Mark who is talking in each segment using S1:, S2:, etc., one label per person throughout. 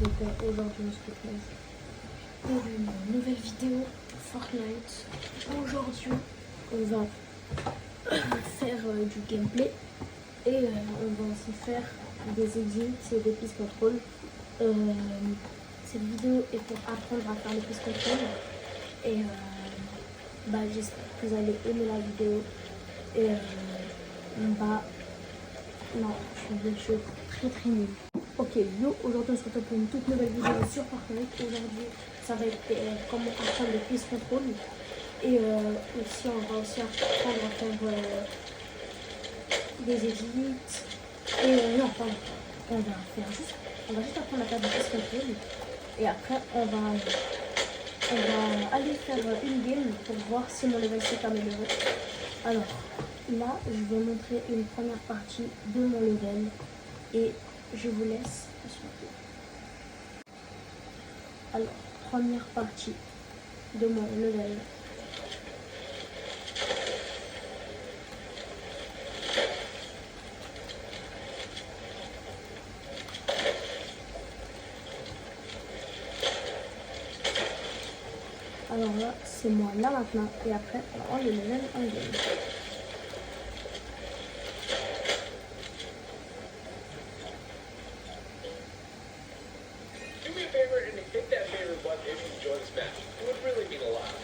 S1: Donc aujourd'hui on se retrouve pour une nouvelle vidéo Fortnite. Aujourd'hui on va faire du gameplay et on va aussi faire des exits et des pistes contrôle. Cette vidéo est pour apprendre à faire les pistes contrôle et j'espère que vous allez aimer la vidéo et non, je suis très nul. Ok, yo, aujourd'hui on se retrouve pour une toute nouvelle vidéo sur Fortnite. Aujourd'hui, ça va être comment apprendre les pistes contrôle. Et aussi, on va aussi apprendre à faire des edits. Et non, pardon, on va juste apprendre à faire des pistes contrôle. Et après, on va aller faire une game pour voir si mon level s'est amélioré. Alors, là, je vais montrer une première partie de mon level. Et je vous laisse. Alors, première partie de mon level. Alors là, c'est moi là maintenant. Et après, on le level en game.
S2: Do me a favor and hit that favorite button if you enjoy this match. It would really mean a lot.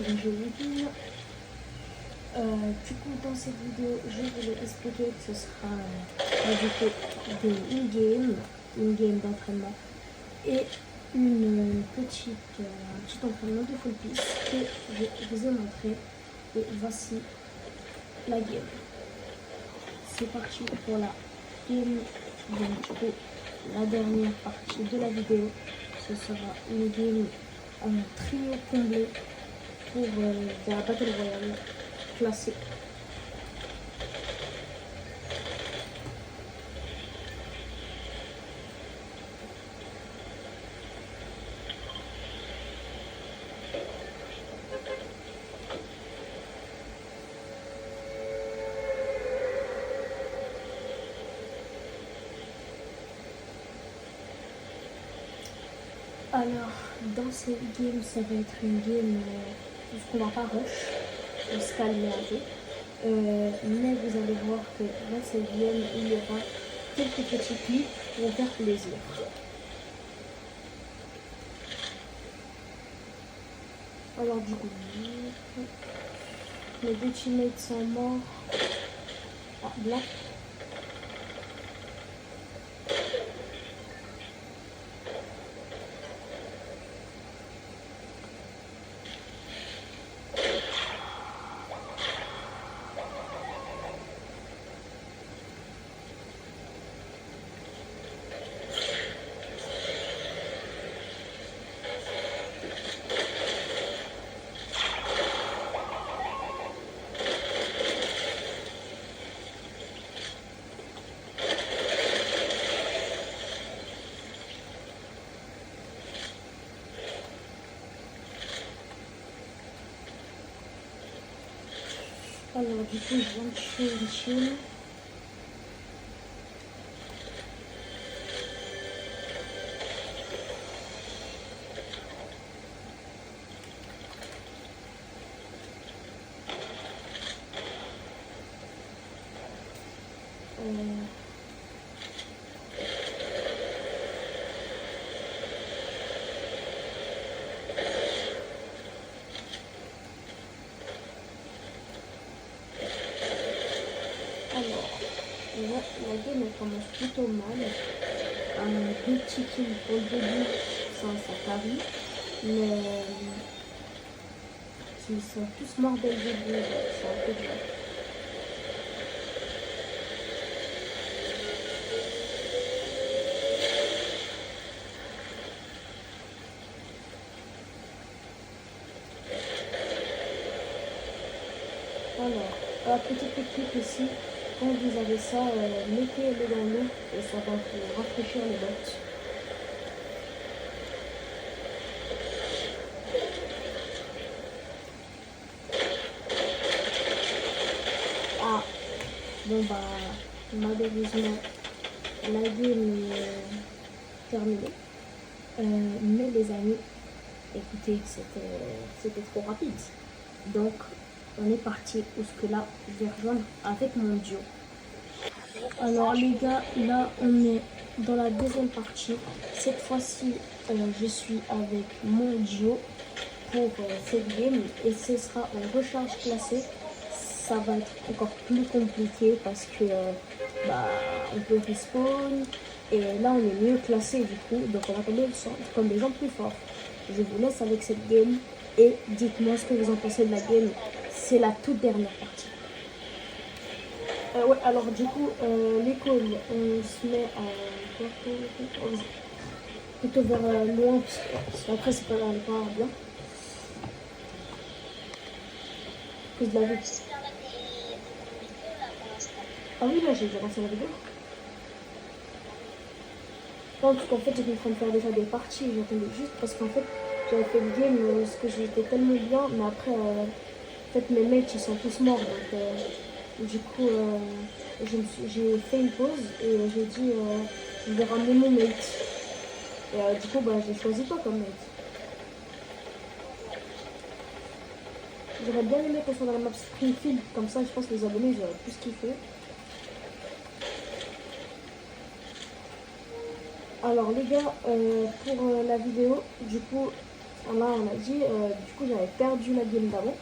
S1: Je whipping. Du coup, dans cette vidéo, je vais vous expliquer que ce sera une game d'entraînement et un petit entraînement de full piece que je vous ai montré. Et voici la game. C'est parti pour la game. Donc, du coup, la dernière partie de la vidéo, ce sera une game en trio comblé pour la Battle Royale classique. Alors, dans cette game, ça va être une game qu'on va pas rush, on se calmer un peu. Mais vous allez voir que dans cette game, il y aura quelques petits clips qui vont faire plaisir. Alors du coup, mes deux teammates sont morts. Ah, Black. Alors du coup, je viens de tuer une team. Alors, la game elle commence plutôt mal. Un petit kill au début, ça parie. Mais ils sont tous morts dès le début, c'est un peu dur. Alors, petite technique ici, quand vous avez ça, mettez-le dans l'eau et ça va vous rafraîchir les bottes. Ah, bon bah, malheureusement, la game est terminée. Mais les amis, écoutez, c'était trop rapide. Donc, on est parti où là, je vais rejoindre avec mon duo. Alors les gars, là on est dans la deuxième partie. Cette fois-ci, je suis avec mon duo pour cette game et ce sera en recharge classée. Ça va être encore plus compliqué parce que on peut respawn et là on est mieux classé du coup, donc on va tomber comme des gens plus forts. Je vous laisse avec cette game et dites-moi ce que vous en pensez de la game. C'est la toute dernière partie. Ouais, alors du coup, l'école, on se met plutôt vers loin, parce qu'après c'est pas bien. À cause de la vue. Ah oui, là j'ai déjà lancé la vidéo. Non, parce qu'en fait j'étais en train de faire déjà des parties, j'attendais juste parce qu'en fait j'avais fait le game parce que j'étais tellement bien, mais après, en fait mes mates ils sont tous morts, donc du coup j'ai fait une pause et j'ai dit je vais ramener mon mate. Et du coup j'ai choisi toi comme mate. J'aurais bien aimé qu'on soit dans la map Springfield, comme ça je pense que les abonnés ils auraient plus kiffé. Alors les gars, pour la vidéo, du coup, là on a dit, du coup j'avais perdu la game d'avant,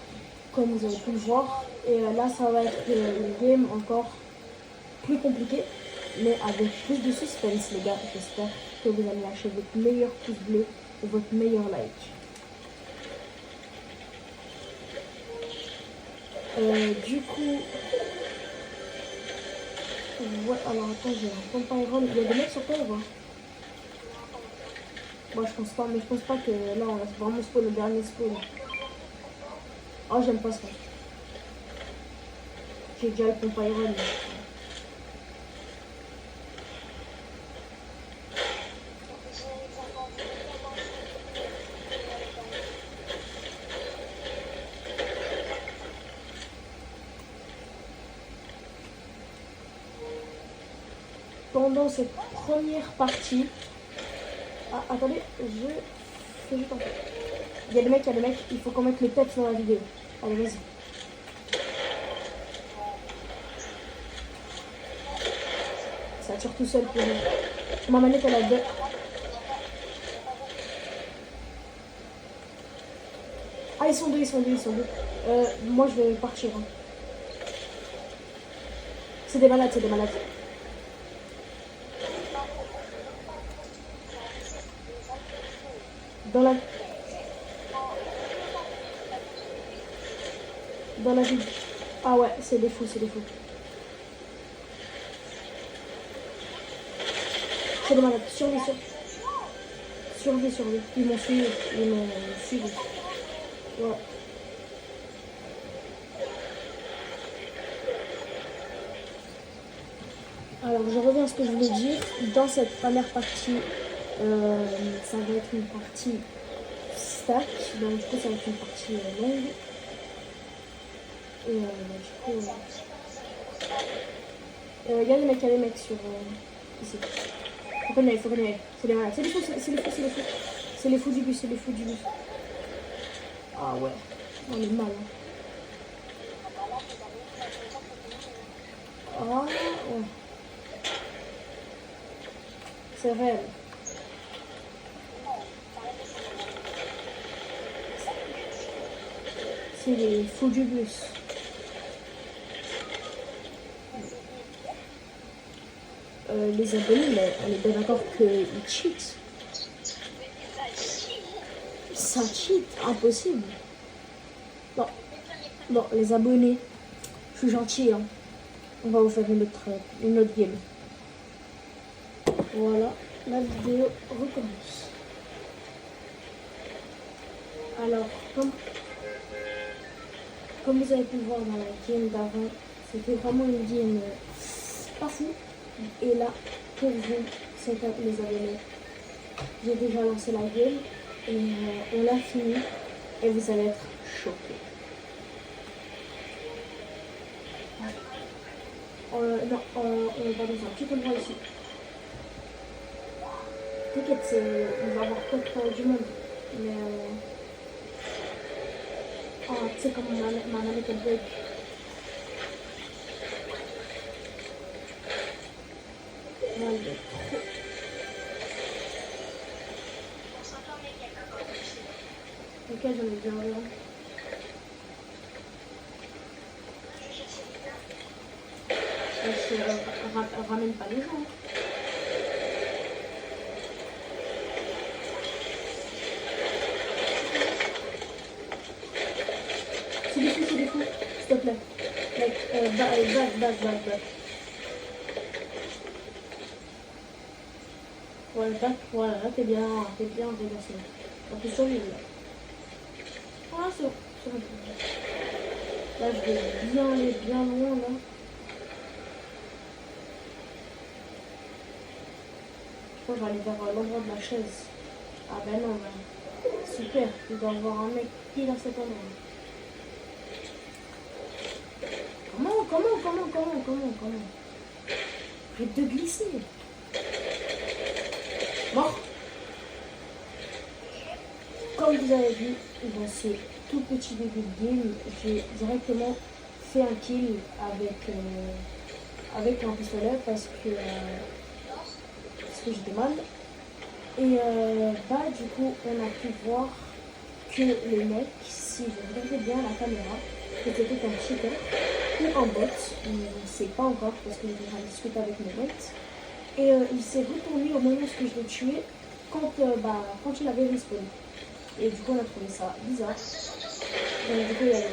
S1: comme vous avez pu le voir. Et là ça va être une game encore plus compliquée, mais avec plus de suspense les gars. J'espère que vous allez lâcher votre meilleur pouce bleu et votre meilleur like. Du coup, ouais, alors attends, j'ai un pompe iron. Il y a des mecs sur toi ou pas? Moi je pense pas, mais je pense pas que là on va vraiment spawn le dernier spawn. Oh, j'aime pas ça. J'ai déjà le pompe iron. Pendant cette première partie, attendez, je fais juste en fait. Il y a des mecs, il faut qu'on mette le peps dans la vidéo. Allez, vas-y. Ça tire tout seul pour nous. Ma manette elle a deux. Ah, ils sont deux. Moi je vais partir. Hein. C'est des malades. Dans la ville. Ah ouais, c'est des fous. C'est des malades. Survie. Ils m'ont suivi. Ouais. Alors je reviens à ce que je voulais dire. Dans cette première partie, ça va être une partie stack, donc du coup ça va être une partie longue. Et du coup, il y a des mecs sur ici. Faut qu'on y aille. C'est des malades. C'est les fous du bus. Ah ouais, on est mal. Hein. Ah ouais. C'est réel. C'est les fous du bus. Les abonnés, mais on est bien d'accord qu'ils cheat. Ça cheat, impossible. Bon, les abonnés, je suis gentil, hein. On va vous faire une autre game. Voilà, la vidéo recommence. Alors, Comme vous avez pu le voir dans la game d'avant, c'était vraiment une game pas fou. Et là, pour vous, c'est les abonnés, j'ai déjà lancé la game et on l'a fini et vous allez être choqués. Non, on va dans un petit endroit ici. T'inquiète, on va avoir peut-être du monde. Mais oh, tu sais comment ma manette elle bug. Là, il est trop. Ok, j'en ai bien rien. Je ramène pas les gens. C'est des fous, s'il te plaît. Like, back. Ouais, back, voilà, là t'es bien redressé. On peut survivre là. Ah, c'est bon. Là, je vais bien aller bien loin là. Je crois que je vais aller vers l'endroit de la chaise. Ah ben non, ben. Super, il doit y avoir un mec pile à cet endroit. Comment arrête de glisser. Mort. Comme vous avez vu, dans ce tout petit début de game, j'ai directement fait un kill avec un pistolet parce que j'étais mal. Et bah du coup, on a pu voir que le mec, si vous regardez bien la caméra, c'était un cheater ou un bot, on ne sait pas encore parce que j'ai déjà discuté avec mes bots. Et il s'est retourné au moment où je l'ai tué quand il avait respawn. Et du coup on a trouvé ça bizarre. Donc du coup il y a le...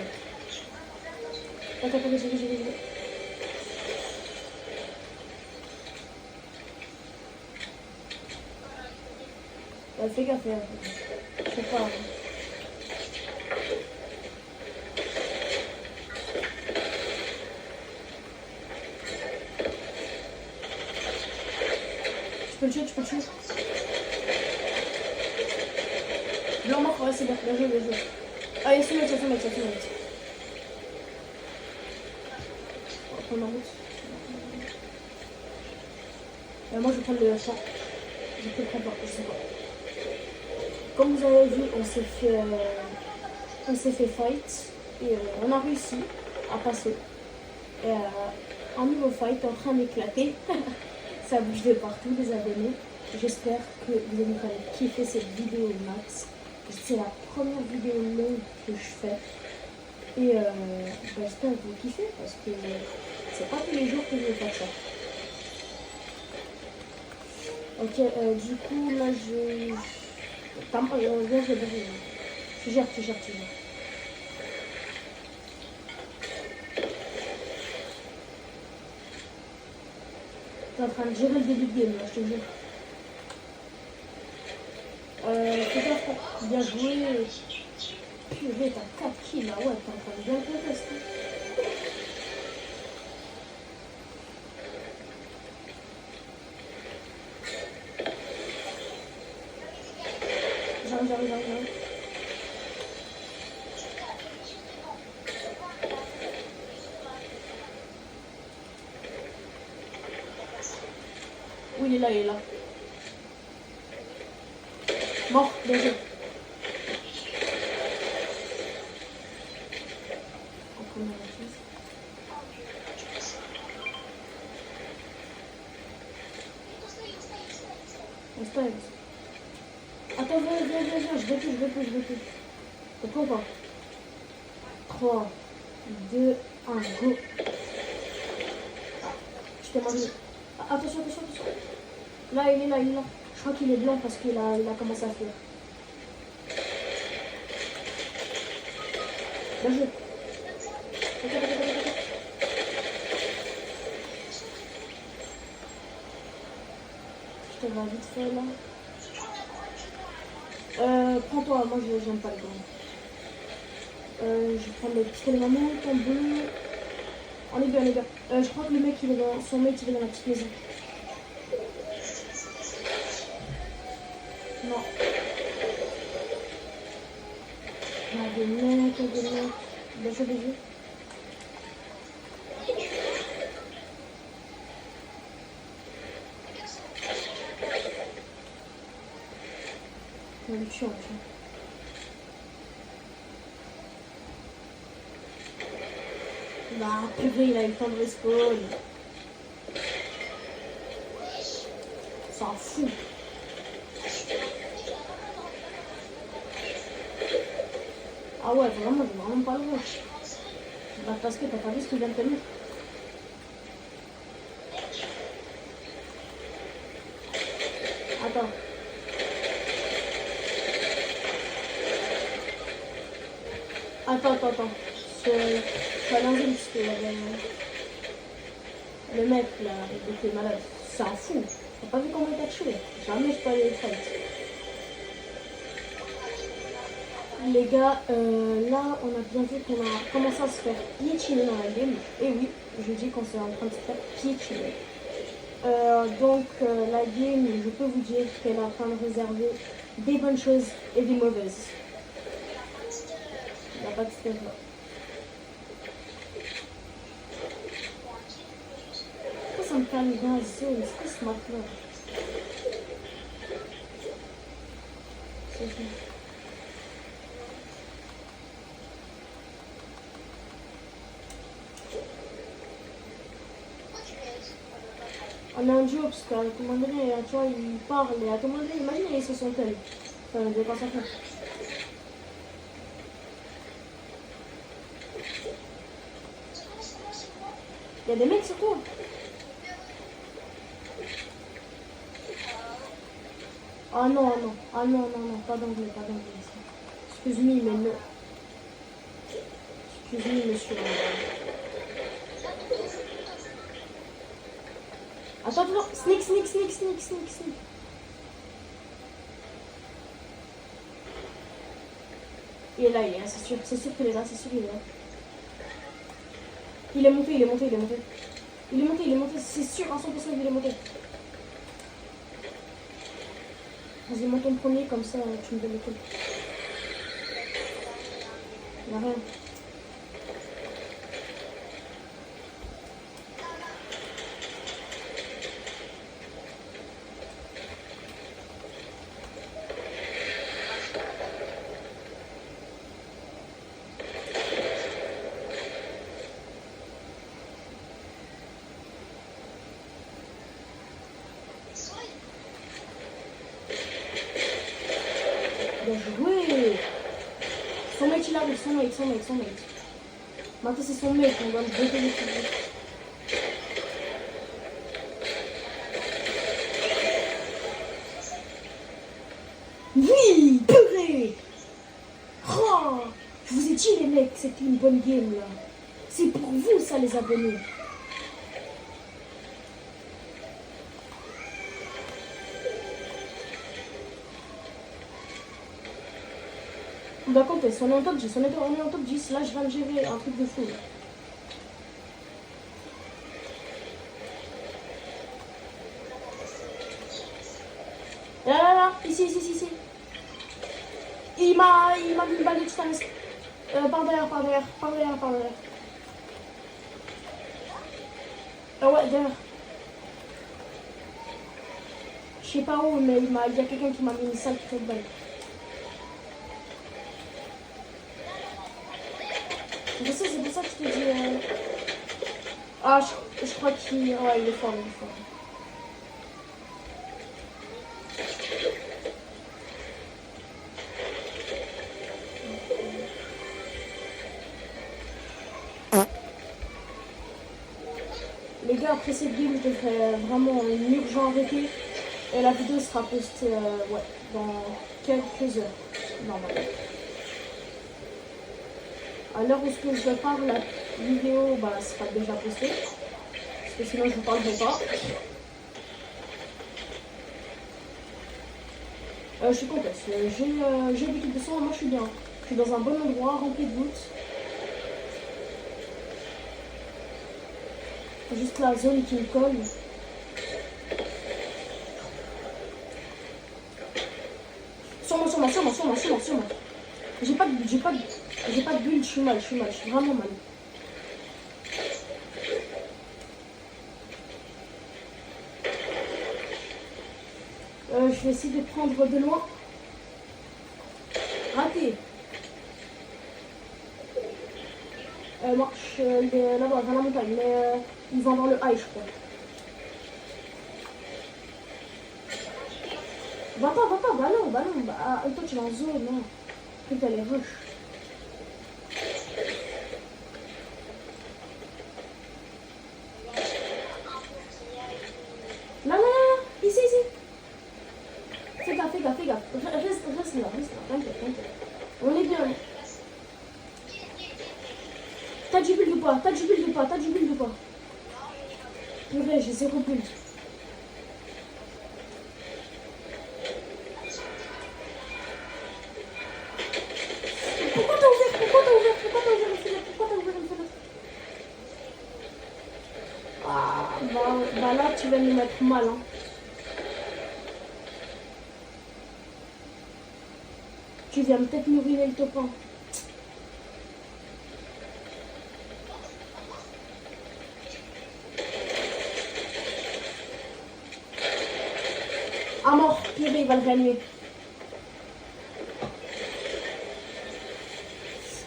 S1: Attends, j'y vais. Fais gaffe, c'est pas... Tu peux le tuer. Blanc mort, ouais c'est bien joué. Ah, il y a son mec. On va prendre la route. Moi je vais prendre le champ. Je peux le prendre pas, je sais pas. Comme vous avez vu, on s'est fait fight et on a réussi à passer. Et un nouveau fight en train d'éclater. Ça bouge de partout, les abonnés. J'espère que vous allez kiffer cette vidéo max. C'est la première vidéo longue que je fais. Et j'espère que vous kiffez parce que c'est pas tous les jours que je vais faire ça. Ok, du coup, là, je gère. T'es en train de gérer le début de game, là, je te jure. Fais gaffe, bien joué. Purée, t'as 4 kills, là, ouais, t'es en train de bien le tester. J'arrive. Oui, il est là. Mort, bien joué. Attends, viens, je recule. T'es prêt ou pas? 3, 2, 1, go. Je t'ai mangé. Attention. Là, il est là. Je crois qu'il est blanc parce qu'il a commencé à fuir. Bien joué. Je te vois vite fait là. Prends-toi, moi j'aime pas les grands. Je vais prendre le pistolet mammouth en bleu. On est bien, on est bien. Je crois que le mec, il est dans... son mec, il est dans la petite maison. Non. Il y a des mecs, il y a des mecs. Bien joué, bien joué. On le tue, on le tue. Bah, purée, il a eu le temps de respawn. S'en fout. Ah ouais, vraiment, j'ai vraiment pas le droit. Bah, parce que t'as pas vu ce qu'il vient de te mettre. Attends. Attends. Je vais l'enlever parce que le mec là, il était malade. C'est un fou. T'as pas vu comment il t'a tué? Jamais je peux aller le fight. Les gars, là on a bien vu qu'on a commencé à se faire piétiner dans la game. Et oui, je dis qu'on s'est en train de se faire piétiner. Donc la game, je peux vous dire qu'elle est en train de réserver des bonnes choses et des mauvaises. Il n'y a pas de step là. Pourquoi ça me calme bien ici? C'est quoi ce map là? C'est ça. On a un duo parce qu'à un moment donné, tu vois, il parle et à un moment donné, imagine, il se sont tel. Enfin, de quoi ça fait. Il y a des mecs sur toi. Ah non, pas d'anglais. Excuse-moi, mais non. Excuse-moi, monsieur. Attends, sneak. Il est là, c'est sûr qu'il est là, Il est monté, c'est sûr, à 100% il est monté. Vas-y, monte ton premier, comme ça, tu me donnes le coup. Y'a rien. Bien joué. Son mate il arrive, son mate. Maintenant c'est son mate, on va le bêter les filles. Oui, purée. Oh, je vous ai dit les mecs, c'était une bonne game là. C'est pour vous ça les abonnés. On doit compter, on est en top 10, on est en top 10, là je viens de gérer un truc de fou. Là, ici. Il m'a mis une balle de titane. Par derrière. Ah ouais, derrière. Je sais pas où, mais il y a quelqu'un qui m'a mis une sale petite balle. C'est pour ça que je te dis... Ah, je crois qu'il... Ouais, il est fort. Les gars, après cette game, je devrais vraiment une urgent arrêter. Et la vidéo sera postée dans quelques heures, normalement. À l'heure où je parle, la vidéo sera déjà postée. Parce que sinon je vous parlerai pas. Je suis contente. J'ai l'équipe de sang, moi je suis bien. suis dans un bon endroit, rempli de gouttes. Juste la zone qui me colle. Sur moi. J'ai pas de bulle, je suis mal, je suis vraiment mal. Je vais essayer de prendre de loin. Raté. Moi, je suis là-bas, dans la montagne, mais ils vont dans le high, je crois. Va-t'en, ballon. Toi, tu es en zone, non. Putain, les rushs. Là, ici. Fais gaffe. Reste là, t'inquiète. On est bien. T'as du build ou pas? Purée, j'ai 0 build. Pourquoi t'as ouvert une fenêtre? Ah, bah là, tu vas nous mettre mal, hein. Tu viens peut-être nous ruiner le top 1. À mort, purée, il va le gagner.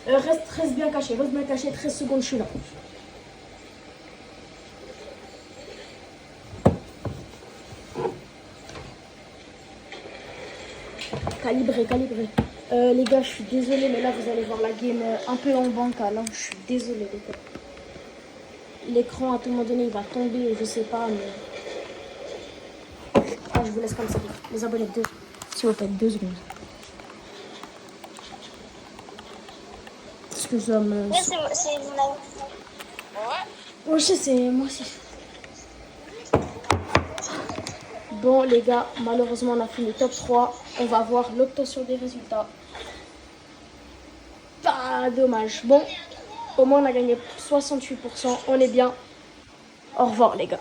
S1: Reste bien caché, 13 secondes, je suis là. Calibré. Les gars, je suis désolée, mais là, vous allez voir la game un peu en bancal. Hein. Je suis désolée, les gars. L'écran, à tout moment donné, il va tomber, je sais pas, mais... Ah, je vous laisse comme ça, les abonnés, s'il vous plaît, 2 secondes. Parce que je dois me...
S3: Ouais, c'est mon ami.
S1: Ouais, je sais, c'est moi aussi. Bon, les gars, malheureusement, on a fini top 3. On va voir l'obtention des résultats. Pas dommage. Bon, au moins, on a gagné 68%. On est bien. Au revoir, les gars.